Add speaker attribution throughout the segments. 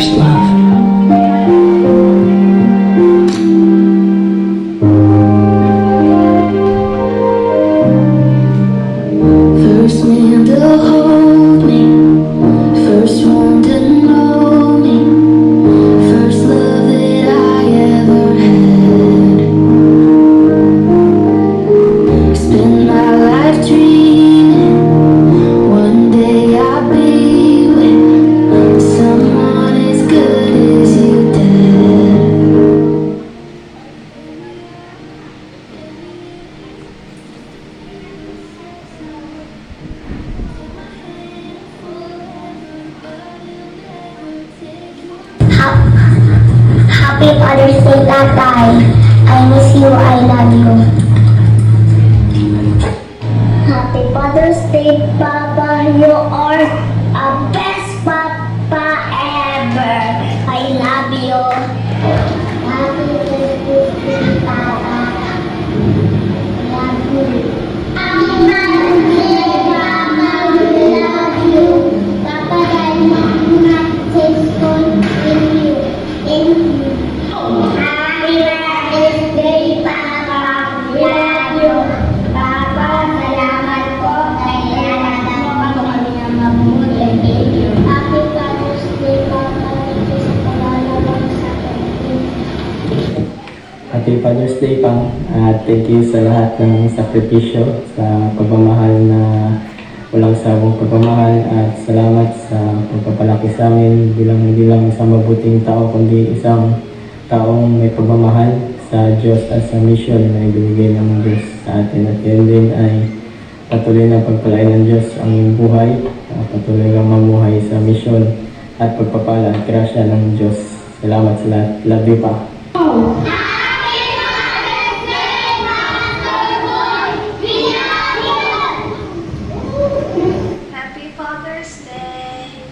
Speaker 1: first love. First man to hold me, first one to know me, first love that I ever had. Spend my life dreaming, one day I'll be with someone as good as you, Dad.
Speaker 2: Happy Father's Day, Tatay. I miss you, I love you. Happy Father's Day, Papa. You are a best papa ever. I love you. Happy Father's Day, Papa. Love you. Happy Father's Day, Papa. We love you. Papa, I not say school in you. In you. Happy Father's Day, Papa. We love you. Papa, salamat po kay nalagyan mo kami ng mabuti. Happy Father's Day, Papa. Thank you sa paglalabang sa akin.
Speaker 3: Happy Father's Day, Pang. At thank you sa lahat ng sakripisyo, sa pagmamahal na walang sabong pagmamahal, at salamat sa pagpapalaki sa amin bilang hindi lang isang mabuting tao, kundi isang taong may pagmamahal sa Diyos at sa mission na ibinigay ng Diyos sa atin. At yan din ay patuloy na pagpalain ng Diyos ang iyong buhay, patuloy kang mamuhay sa mission at pagpapala at grasya ng Diyos. Salamat sa lahat. Love you, Pa.
Speaker 4: Happy Father's Day!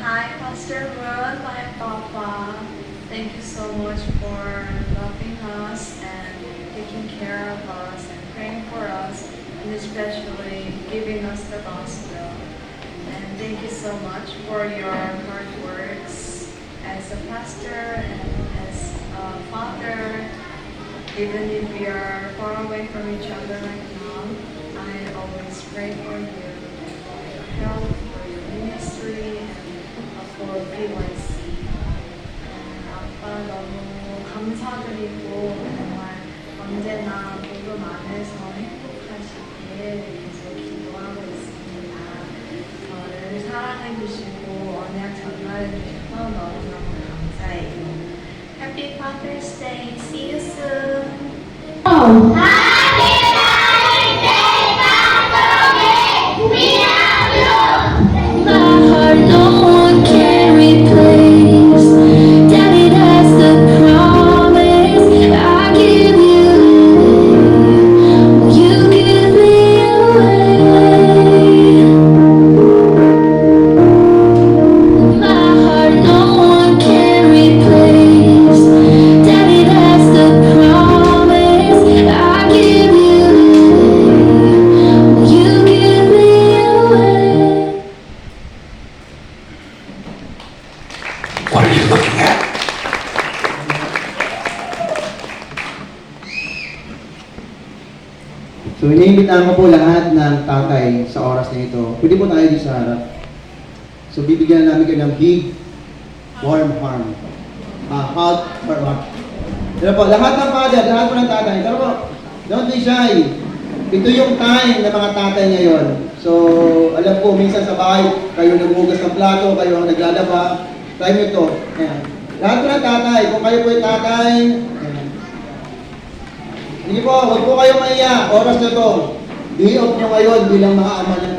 Speaker 4: Hi, Pastor Ron, my Papa. Thank you so much for loving us and taking care of us and praying for us, and especially giving us the gospel. And thank you so much for your hard works as a pastor and as a father. Even if we are far away from each other right now, I always pray for you, for your health, for your ministry, and for PYC. 아빠 너무 감사드리고 정말 언제나 복음 안에서 행복하시길 계속 기도하고 있습니다. 저를 사랑해 주시고 언약 전달해 주셔서 너무너무 감사해요. Happy Father's Day. See you soon.
Speaker 2: Happy Father's Day, Papa. We love you.
Speaker 1: My heart no one can replace. Daddy, that's the promise I give you today. Will you give me away? My heart no one can replace. Daddy, that's the promise I give you today. Will you give me away?
Speaker 5: What are you looking at?
Speaker 6: So, iniimbitahan ko po lahat ng tatay sa oras na ito. Pwede po tayo dito sa harap. So, bibigyan namin kayo ng big, warm arm. Hug or hug. Pero po, lahat ng father, lahat po ng tatay. Pero po, don't be shy. Ito yung time ng mga tatay ngayon. So, alam ko, minsan sa bahay, kayo naghugas ng plato, kayo ang naglalaba. Time ito. Ayan. Lahat po ng tatay, kung kayo po yung tatay, ayan. Hindi po, huwag po kayong maiya. Oras na to. Day off nyo ngayon bilang mga ama ng